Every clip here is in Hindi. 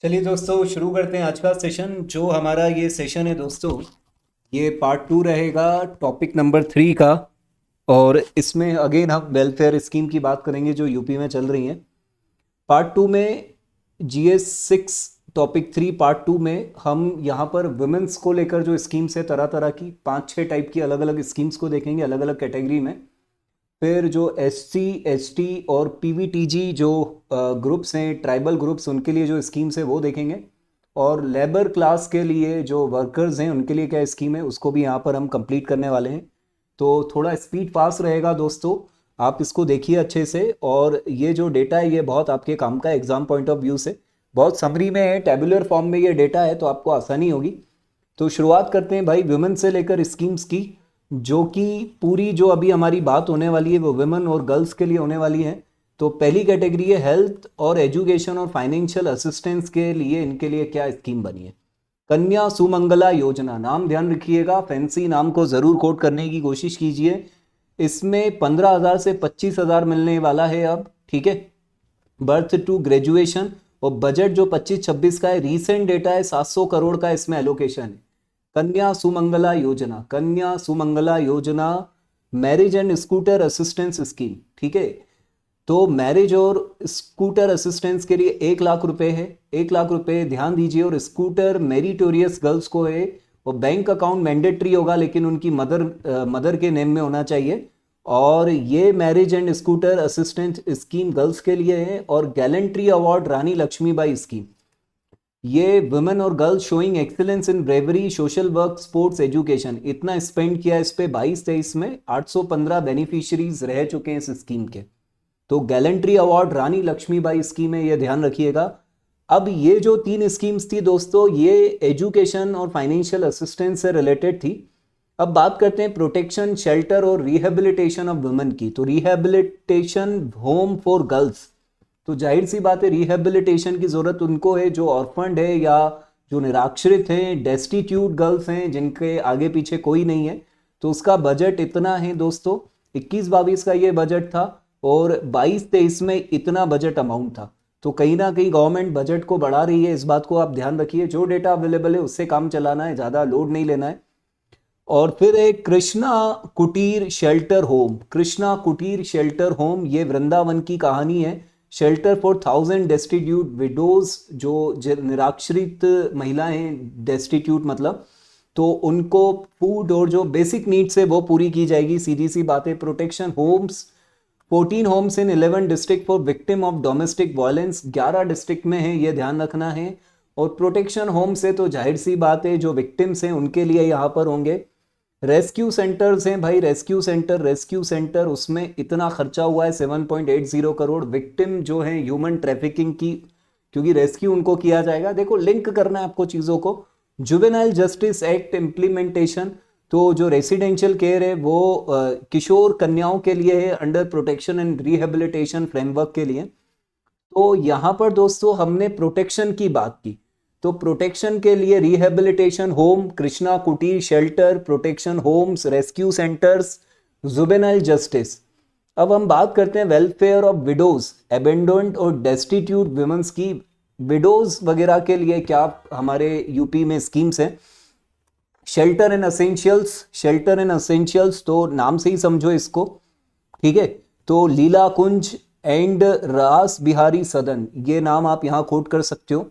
चलिए दोस्तों शुरू करते हैं आज का सेशन। जो हमारा ये सेशन है दोस्तों, ये पार्ट 2 रहेगा टॉपिक नंबर 3 का। और इसमें अगेन हम वेलफेयर स्कीम की बात करेंगे जो यूपी में चल रही हैं। पार्ट 2 में GS 6 टॉपिक 3 पार्ट 2 में हम यहाँ पर वुमेन्स को लेकर जो स्कीम्स है तरह तरह की 5-6 टाइप की अलग अलग स्कीम्स को देखेंगे अलग अलग कैटेगरी में। फिर जो SC ST और PVTG जो ग्रुप्स हैं, ट्राइबल ग्रुप्स, उनके लिए जो स्कीम्स है वो देखेंगे। और लेबर क्लास के लिए जो वर्कर्स हैं उनके लिए क्या स्कीम है उसको भी यहाँ पर हम कंप्लीट करने वाले हैं। तो थोड़ा स्पीड फास्ट रहेगा दोस्तों, आप इसको देखिए अच्छे से। और ये जो डेटा है ये बहुत आपके काम का एग्जाम पॉइंट ऑफ व्यू से बहुत समरी में है, टेबुलर फॉर्म में ये डेटा है तो आपको आसानी होगी। तो शुरुआत करते हैं भाई वुमेन से लेकर स्कीम्स की, जो कि पूरी जो अभी हमारी बात होने वाली है वो वुमेन और गर्ल्स के लिए होने वाली है। तो पहली कैटेगरी है हेल्थ और एजुकेशन और फाइनेंशियल असिस्टेंस के लिए, इनके लिए क्या स्कीम बनी है? कन्या सुमंगला योजना। नाम ध्यान रखिएगा, फैंसी नाम को जरूर कोट करने की कोशिश कीजिए। इसमें 15,000 से 25,000 मिलने वाला है अब, ठीक है। Birth to graduation. और बजट जो 25-26 का है, रीसेंट डेटा है 700 करोड़ का इसमें एलोकेशन है। कन्या सुमंगला योजना, कन्या सुमंगला योजना marriage and scooter assistance scheme, ठीक है। तो मैरिज और स्कूटर असिस्टेंस के लिए 1 लाख रुपए है, 1 लाख रुपए ध्यान दीजिए। और स्कूटर मेरिटोरियस गर्ल्स को है। और बैंक अकाउंट मैंडेटरी होगा लेकिन उनकी मदर के नेम में होना चाहिए। और ये marriage and scooter assistance scheme girls के लिए है। और गैलेंट्री अवार्ड रानी लक्ष्मीबाई स्कीम, ये वुमेन और girls showing excellence in bravery, social work, sports, education, इतना स्पेंड किया इस पे 22-23 में 815 बेनिफिशियरीज रह चुके हैं इस स्कीम के। तो गैलेंट्री अवार्ड रानी लक्ष्मीबाई स्कीम है, ये ध्यान रखिएगा। अब ये जो 3 स्कीम्स थी दोस्तों, ये एजुकेशन और फाइनेंशियल असिस्टेंस से रिलेटेड थी। अब बात करते हैं प्रोटेक्शन, शेल्टर और रिहेबिलिटेशन ऑफ वुमेन की। तो रिहेबिलिटेशन होम फॉर गर्ल्स, तो जाहिर सी बात है रिहेबिलिटेशन की जरूरत उनको है जो ऑर्फन्ड है या जो निराश्रित हैं, डेस्टिट्यूट गर्ल्स हैं जिनके आगे पीछे कोई नहीं है। तो उसका बजट इतना है दोस्तों, 21-22 का ये बजट था और 22-23 में इतना बजट अमाउंट था। तो कहीं ना कहीं गवर्नमेंट बजट को बढ़ा रही है, इस बात को आप ध्यान रखिए। जो डेटा अवेलेबल है उससे काम चलाना है, ज़्यादा लोड नहीं लेना है। और फिर एक Krishna Kutir shelter home, Krishna Kutir shelter home, ये वृंदावन की कहानी है। शेल्टर फॉर 1000 डेस्टिट्यूट विडोज, जो निराश्रित महिलाएं हैं, डेस्टिट्यूट मतलब, तो उनको फूड और जो बेसिक नीड्स है वो पूरी की जाएगी, सीधी सी बात है। Protection homes, 14 homes in 11 district for victim of domestic violence, 11 district में है, ये ध्यान रखना है। और प्रोटेक्शन होम से तो जाहिर सी बात है जो विक्टिम्स हैं उनके लिए यहाँ पर होंगे। रेस्क्यू सेंटर्स हैं भाई, रेस्क्यू सेंटर उसमें इतना खर्चा हुआ है 7.80 करोड़। विक्टिम जो है ह्यूमन ट्रैफिकिंग की, क्योंकि रेस्क्यू उनको किया जाएगा। देखो लिंक करना है आपको चीज़ों को। जुवेनाइल जस्टिस एक्ट इम्प्लीमेंटेशन, तो जो रेसिडेंशियल केयर है वो किशोर कन्याओं के लिए है under protection and rehabilitation framework के लिए। तो यहाँ पर दोस्तों हमने प्रोटेक्शन की बात की, तो प्रोटेक्शन के लिए rehabilitation home, Krishna Kutir shelter, protection homes, rescue centres, juvenile justice. अब हम बात करते हैं वेलफेयर ऑफ विडोज, एबेंडोन्ड और डेस्टिट्यूट वुमेन्स की। विडोज वगैरह के लिए क्या हमारे यूपी में स्कीम्स हैं? Shelter and essentials, shelter and essentials तो नाम से ही समझो इसको, ठीक है। तो लीला कुंज एंड रास बिहारी सदन, ये नाम आप यहाँ कोट कर सकते हो।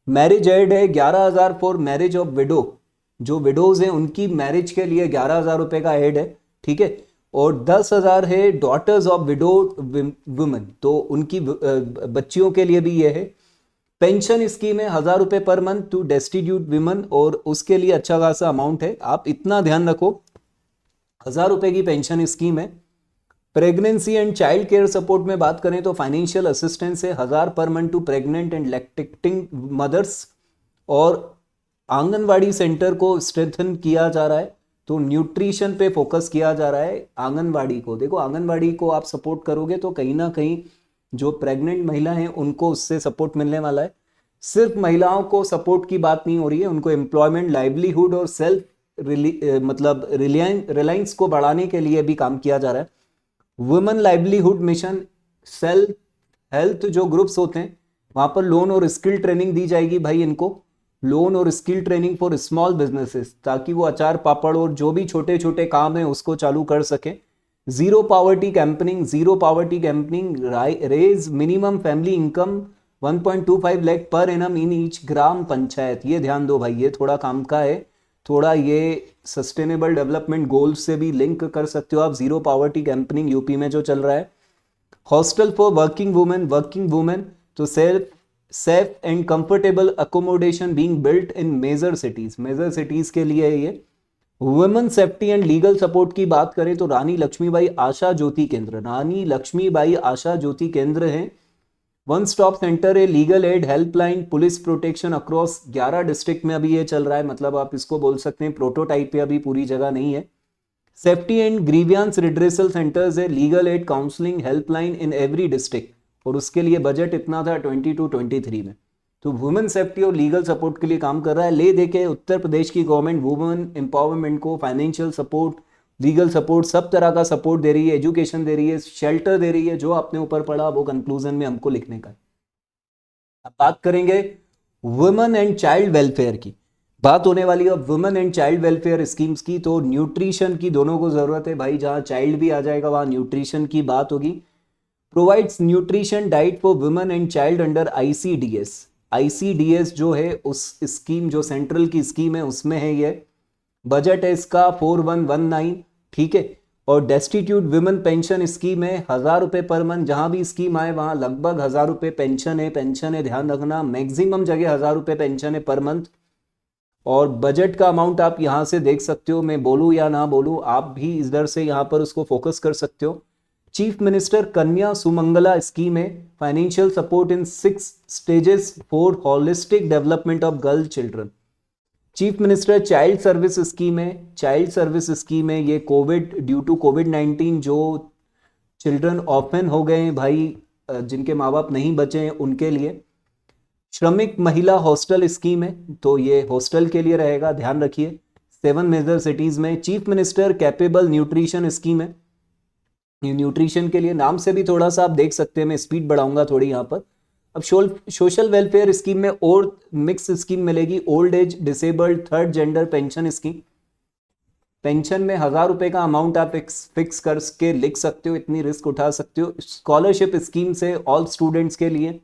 मैरिज एड है 11,000 फॉर मैरिज ऑफ विडो, जो विडोज हैं उनकी मैरिज के लिए 11,000 रुपए का एड है, ठीक है। और 10,000 है डॉटर्स ऑफ विडो वुमेन, तो उनकी बच्चियों के लिए भी ये है। पेंशन स्कीम है 1,000 रुपए पर मंथ टू डेस्टिट्यूट विमेन, और उसके लिए अच्छा खासा अमाउंट है, आप इतना ध्यान रखो। 1,000 रुपए की पेंशन स्कीम है। Pregnancy and child care support में बात करें तो फाइनेंशियल असिस्टेंस है 1,000 per month to pregnant and lactating mothers. और आंगनवाड़ी सेंटर को स्ट्रेंथन किया जा रहा है, तो न्यूट्रिशन पे फोकस किया जा रहा है आंगनवाड़ी को। देखो आंगनवाड़ी को आप सपोर्ट करोगे तो कहीं ना कहीं जो प्रेग्नेंट महिला हैं उनको उससे सपोर्ट मिलने वाला है। सिर्फ महिलाओं को सपोर्ट की बात नहीं हो रही है, उनको एम्प्लॉयमेंट, लाइवलीहुड और सेल्फ मतलब रिलायंस को बढ़ाने के लिए भी काम किया जा रहा है। Women livelihood mission, self health जो ग्रुप्स होते हैं वहां पर लोन और स्किल ट्रेनिंग दी जाएगी भाई इनको, लोन और skill training for small businesses, ताकि वो अचार पापड़ और जो भी छोटे छोटे काम है उसको चालू कर सके। Zero poverty campaigning, zero poverty campaigning, raise minimum family income 1.25 lakh per annum in each gram panchayat. ये ध्यान दो भाई, ये थोड़ा काम का है, थोड़ा ये सस्टेनेबल डेवलपमेंट गोल्स से भी लिंक कर सकते हो आप। जीरो पावर्टी कैंपनिंग यूपी में जो चल रहा है। हॉस्टल फॉर वर्किंग वुमेन तो safe and comfortable accommodation being built in major cities के लिए है ये। Women safety and legal support की बात करें तो रानी लक्ष्मीबाई आशा ज्योति केंद्र है। वन स्टॉप सेंटर है, legal add helpline, police protection across 11 district में अभी ये चल रहा है, मतलब आप इसको बोल सकते हैं प्रोटोटाइप पे, अभी पूरी जगह नहीं है। Safety and grievance redressal centres है, legal aid counselling helpline in every district, और उसके लिए बजट इतना था 22-23 में। तो वुमेन सेफ्टी और लीगल सपोर्ट के लिए काम कर रहा है। ले देके उत्तर प्रदेश की गवर्नमेंट वुमेन एम्पावरमेंट को फाइनेंशियल सपोर्ट, लीगल सपोर्ट, सब तरह का सपोर्ट दे रही है, एजुकेशन दे रही है, शेल्टर दे रही है। जो आपने ऊपर पढ़ा वो कंक्लूजन में हमको लिखने का है। अब बात करेंगे वुमेन एंड चाइल्ड वेलफेयर की, बात होने वाली है women and child welfare schemes की। तो न्यूट्रिशन की दोनों को जरूरत है भाई, जहां चाइल्ड भी आ जाएगा वहां न्यूट्रिशन की बात होगी। Provides nutrition diet for women and child under ICDS जो है उस स्कीम, जो सेंट्रल की स्कीम है उसमें है ये। बजट है इसका 4119, ठीक है। और डेस्टिट्यूट वुमेन पेंशन स्कीम है 1000 रुपए पर मंथ, जहां भी स्कीम आए वहां लगभग 1000 रुपए पेंशन है, ध्यान रखना, मैक्सिमम जगह 1000 रुपए पेंशन है पर मंथ। और बजट का अमाउंट आप यहां से देख सकते हो, मैं बोलूं या ना बोलूं आप भी इधर से यहां पर उसको फोकस कर सकते हो। Chief minister Kanya Sumangala scheme है, financial support in 6 stages for holistic development of girl children. Chief minister child service scheme है, ये ड्यू टू कोविड-19 जो चिल्ड्रन ऑर्फन हो गए हैं भाई, जिनके माँ बाप नहीं बचे हैं उनके लिए। श्रमिक महिला हॉस्टल स्कीम है, तो ये हॉस्टल के लिए रहेगा, ध्यान रखिए, 7 मेजर सिटीज में। Chief minister capable nutrition scheme है, ये न्यूट्रिशन के लिए, नाम से भी थोड़ा सा आप देख सकते हैं, मैं स्पीड बढ़ाऊंगा थोड़ी यहाँ पर। अब सोशल वेलफेयर स्कीम में और मिक्स स्कीम मिलेगी, old age, disabled, third gender pension scheme. Pension में 1000 रुपए का अमाउंट आप फिक्स करके लिख सकते हो, इतनी रिस्क उठा सकते हो। स्कॉलरशिप स्कीम से ऑल स्टूडेंट्स के लिए।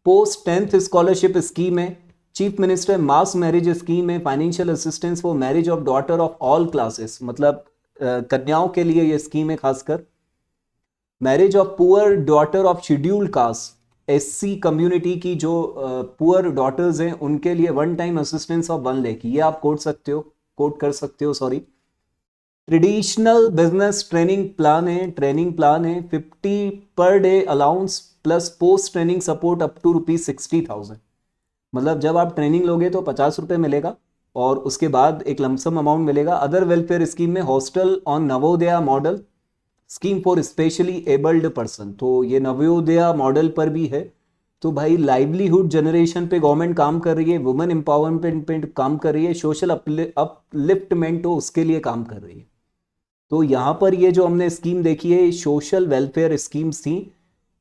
पोस्ट 10th स्कॉलरशिप स्कीम है। चीफ मिनिस्टर मास मैरिज स्कीम है, financial assistance for marriage of daughter of all classes, मतलब कन्याओं के लिए ये स्कीम है खासकर। Marriage of poor daughter of scheduled caste, SC community की जो पुअर डॉटर्स हैं उनके लिए 1 टाइम असिस्टेंस ऑफ 1 लाख, ये आप कोट कर सकते हो sorry. Traditional business training plan है 50 per day allowance plus post training support up to ₹60,000। मतलब जब आप ट्रेनिंग लोगे तो 50 रुपए मिलेगा और उसके बाद एक लमसम अमाउंट मिलेगा। अदर वेलफेयर स्कीम में hostel on Navodaya model scheme for specially abled person, तो ये नवोदया मॉडल पर भी है। तो भाई लाइवलीहुड जनरेशन पे गवर्नमेंट काम कर रही है, वुमेन एम्पावरमेंट पे काम कर रही है, सोशल अपलिफ्टमेंट हो उसके लिए काम कर रही है। तो यहाँ पर ये जो हमने स्कीम देखी है सोशल वेलफेयर स्कीम्स थी।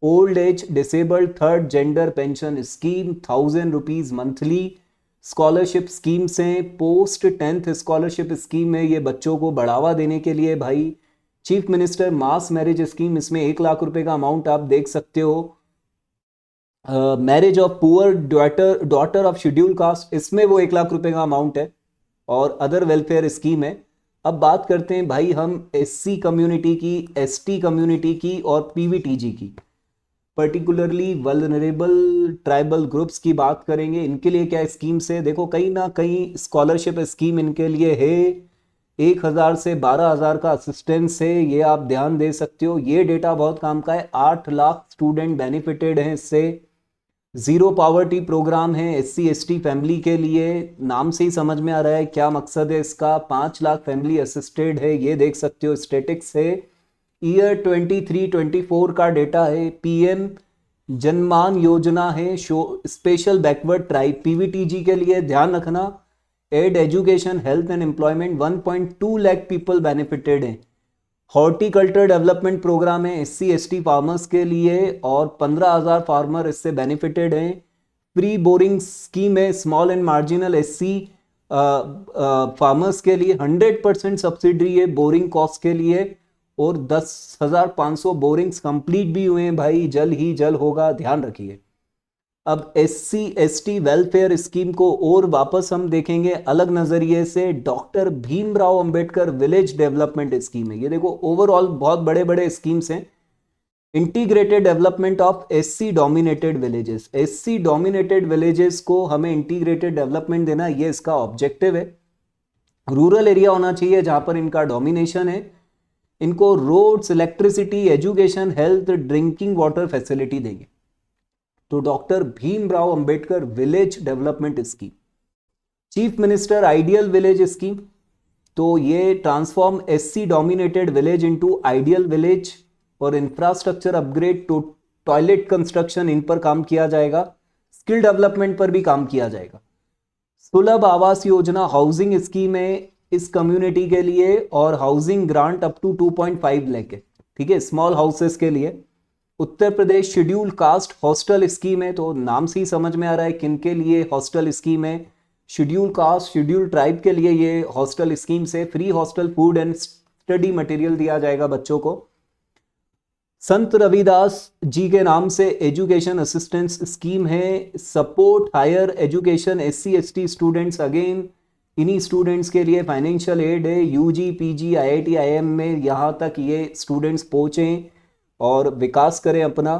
Old age, disabled, third gender pension scheme 1000 rupees monthly. Scholarship scheme से पोस्ट 10th स्कॉलरशिप स्कीम है, ये बच्चों को बढ़ावा देने के लिए भाई। चीफ मिनिस्टर मास मैरिज स्कीम, इसमें 1 लाख रुपए का अमाउंट आप देख सकते हो। Marriage of poor daughter of schedule caste, इसमें वो 1 लाख रुपए का अमाउंट है और अदर वेलफेयर स्कीम है। अब बात करते हैं भाई हम एससी कम्युनिटी की, एसटी कम्युनिटी की और पीवीटीजी की, पर्टिकुलरली वल्नरेबल ट्राइबल ग्रुप्स की बात करेंगे। इनके लिए क्या स्कीम्स है, देखो कहीं ना कहीं स्कॉलरशिप स्कीम इनके लिए है, 1000 से 12,000 का असिस्टेंस है, ये आप ध्यान दे सकते हो। ये डेटा बहुत काम का है, 8 लाख स्टूडेंट बेनिफिटेड हैं इससे। जीरो पावर्टी प्रोग्राम है एससी एसटी फैमिली के लिए, नाम से ही समझ में आ रहा है क्या मकसद है इसका। 5 लाख फैमिली असिस्टेड है, ये देख सकते हो, स्टेटिक्स है। ईयर 23-24 का डेटा है। पीएम जनमान योजना है, स्पेशल बैकवर्ड ट्राइब पीवीटीजी के लिए, ध्यान रखना। Aid education health and employment 1.2 lakh people benefited हैं। हॉर्टिकल्चर डेवलपमेंट प्रोग्राम है SC ST फार्मर्स के लिए और 15,000 फार्मर इससे बेनिफिटेड हैं। फ्री बोरिंग स्कीम है small and marginal SC farmers के लिए, 100% सब्सिडी है बोरिंग कॉस्ट के लिए और 10,500 बोरिंग्स कंप्लीट भी हुए हैं भाई, जल ही जल होगा, ध्यान रखिए। अब SC ST वेलफेयर स्कीम को और वापस हम देखेंगे अलग नजरिए से। Doctor Bhimrao Ambedkar village development scheme है, ये देखो ओवरऑल बहुत बड़े बड़े स्कीम्स हैं। Integrated development of SC dominated villages, SC dominated villages को हमें इंटीग्रेटेड डेवलपमेंट देना, ये इसका ऑब्जेक्टिव है। रूरल एरिया होना चाहिए जहां पर इनका डोमिनेशन है। इनको roads, electricity, education, health, drinking water facility देंगे। तो doctor Bhimrao Ambedkar village development scheme. Chief minister ideal village scheme, तो ये transform SC dominated village into ideal village और इंफ्रास्ट्रक्चर अपग्रेड, टॉयलेट कंस्ट्रक्शन, इन पर काम किया जाएगा। स्किल डेवलपमेंट पर भी काम किया जाएगा। सुलभ आवास योजना हाउसिंग स्कीम है इस कम्युनिटी के लिए और housing grant up to 2.5 lakh है, ठीक है, स्मॉल हाउसेस के लिए। Uttar Pradesh schedule caste hostel scheme है, तो नाम से ही समझ में आ रहा है किन के लिए हॉस्टल स्कीम है। शेड्यूल कास्ट, शेड्यूल ट्राइब के लिए ये हॉस्टल स्कीम से free hostel food and study material दिया जाएगा बच्चों को। संत रविदास जी के नाम से एजुकेशन असिस्टेंस स्कीम है। Support higher education SC ST students, again इन्हीं स्टूडेंट्स के लिए फाइनेंशियल एड है। UG PG IIT IIM में यहाँ तक ये स्टूडेंट्स पहुँचें और विकास करें अपना।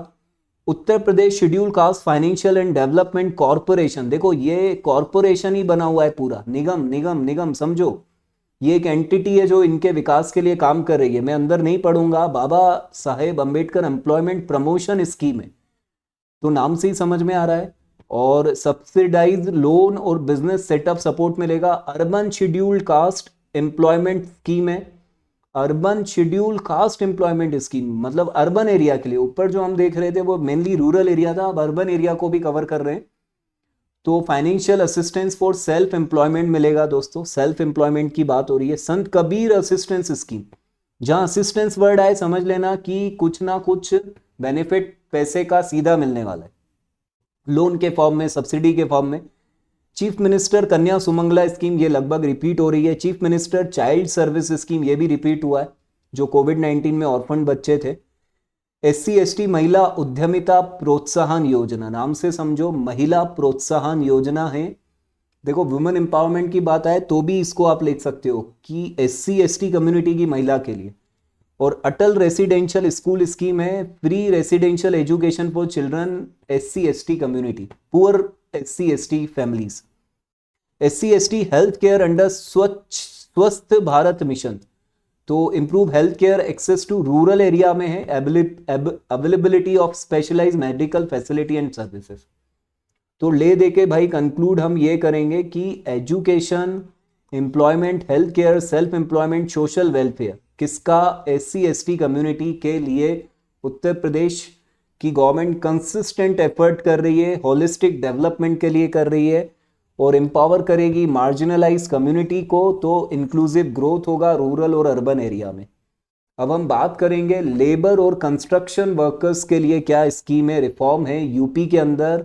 Uttar Pradesh schedule caste financial and development corporation, देखो ये कॉरपोरेशन ही बना हुआ है पूरा, निगम निगम निगम समझो, ये एक एंटिटी है जो इनके विकास के लिए काम कर रही है। मैं अंदर नहीं पढ़ूंगा। Baba Saheb Ambedkar employment promotion scheme है, तो नाम से ही समझ में आ रहा है। और सब्सिडाइज लोन और बिजनेस सेटअप सपोर्ट मिलेगा। Urban scheduled caste employment scheme है, urban schedule caste employment scheme, मतलब अर्बन एरिया के लिए। ऊपर जो हम देख रहे थे वो मेनली रूरल एरिया था, अब अर्बन एरिया को भी कवर कर रहे हैं। तो financial assistance for self employment मिलेगा दोस्तों, सेल्फ एम्प्लॉयमेंट की बात हो रही है। संत कबीर असिस्टेंस स्कीम, जहां असिस्टेंस वर्ड आए समझ लेना कि कुछ ना कुछ बेनिफिट पैसे का सीधा मिलने वाला है, लोन के फॉर्म में, सब्सिडी के फॉर्म में। Chief minister Kanya Sumangala scheme, ये लगभग रिपीट हो रही है। Chief minister child service scheme, ये भी रिपीट हुआ है, जो कोविड-19 में ऑर्फन बच्चे थे। SC ST महिला उद्यमिता प्रोत्साहन योजना, नाम से समझो महिला प्रोत्साहन योजना है। देखो वुमेन एम्पावरमेंट की बात आए तो भी इसको आप लिख सकते हो कि SC ST कम्युनिटी की महिला के लिए। और अटल रेसिडेंशियल स्कूल स्कीम है, free residential education for children SC ST community, poor SC ST families. SC ST health care under Swasth Bharat mission, तो improve health care access to rural area में है। Availability of specialised medical facility and services. तो ले दे के भाई कंक्लूड हम ये करेंगे कि education, employment, health care, self employment, social welfare किसका, SC ST कम्युनिटी के लिए उत्तर प्रदेश की गवर्नमेंट कंसिस्टेंट एफर्ट कर रही है, होलिस्टिक डेवलपमेंट के लिए कर रही है और एम्पावर करेगी मार्जिनलाइज कम्युनिटी को, तो इंक्लूसिव ग्रोथ होगा रूरल और अर्बन एरिया में। अब हम बात करेंगे लेबर और कंस्ट्रक्शन वर्कर्स के लिए क्या स्कीम है, रिफॉर्म है यूपी के अंदर।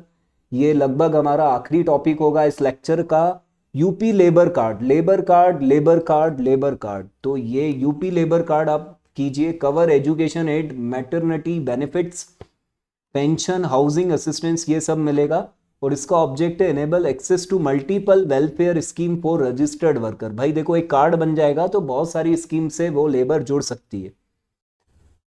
ये लगभग हमारा आखिरी टॉपिक होगा इस लेक्चर का। UP labour card, labour card, labour card, labour card. तो ये यूपी लेबर कार्ड आप कीजिए। Cover education aid, maternity benefits, pension, housing assistance, ये सब मिलेगा। और इसका ऑब्जेक्ट है enable access to multiple welfare scheme for registered worker. भाई देखो एक कार्ड बन जाएगा तो बहुत सारी स्कीम से वो लेबर जुड़ सकती है।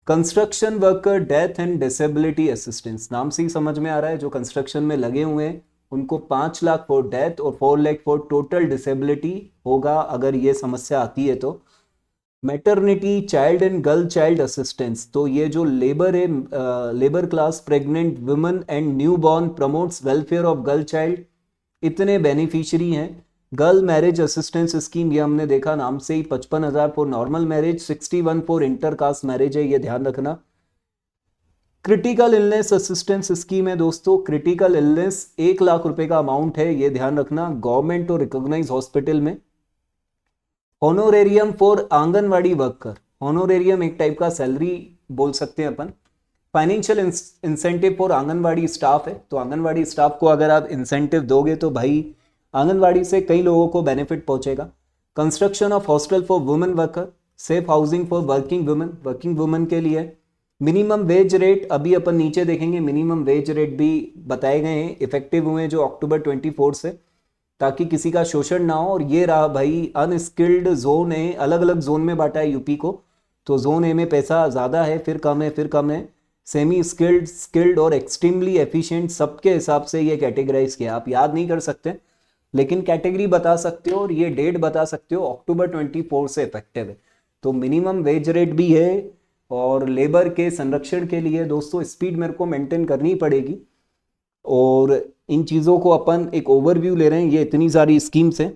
Construction worker death and disability assistance, नाम से ही समझ में आ रहा है जो कंस्ट्रक्शन में लगे हुए हैं उनको 5 लाख फॉर डेथ और 4 लाख फॉर टोटल डिसेबिलिटी होगा अगर ये समस्या आती है तो। Maternity, child and girl child assistance, तो ये जो लेबर है, labour class, pregnant women and new born, promotes welfare of girl child, इतने बेनिफिशियरी हैं। गर्ल मैरिज असिस्टेंस स्कीम, ये हमने देखा नाम से ही, 55,000 for normal marriage, 61 for intercaste marriage है, ये ध्यान रखना। क्रिटिकल इलनेस असिस्टेंस स्कीम है दोस्तों, क्रिटिकल इलनेस 1 लाख रुपए का अमाउंट है, ये ध्यान रखना, गवर्नमेंट और रिकॉग्नाइज हॉस्पिटल में। Honorarium for anganwadi worker, honorarium एक टाइप का सैलरी बोल सकते हैं अपन। Financial incentive for anganwadi staff है, तो आंगनवाड़ी स्टाफ को अगर आप इंसेंटिव दोगे तो भाई आंगनवाड़ी से कई लोगों को बेनिफिट पहुंचेगा। Construction of hostel for women worker, safe housing for working women के लिए। मिनिमम वेज रेट अभी अपन नीचे देखेंगे, मिनिमम वेज रेट भी बताए गए हैं, इफेक्टिव हुए जो अक्टूबर 24 से, ताकि किसी का शोषण ना हो। और ये रहा भाई अनस्किल्ड जोन है, अलग अलग जोन में बांटा है यूपी को, तो जोन ए में पैसा ज़्यादा है, फिर कम है, फिर कम है, सेमी स्किल्ड, स्किल्ड और एक्सट्रीमली एफिशिएंट, सबके हिसाब से ये कैटेगराइज किया। आप याद नहीं कर सकते लेकिन कैटेगरी बता सकते हो और ये डेट बता सकते हो, अक्टूबर 24 से इफेक्टिव है। तो मिनिमम वेज रेट भी है और लेबर के संरक्षण के लिए दोस्तों स्पीड मेरे को मेंटेन करनी पड़ेगी। और इन चीज़ों को अपन एक ओवरव्यू ले रहे हैं, ये इतनी सारी स्कीम्स हैं।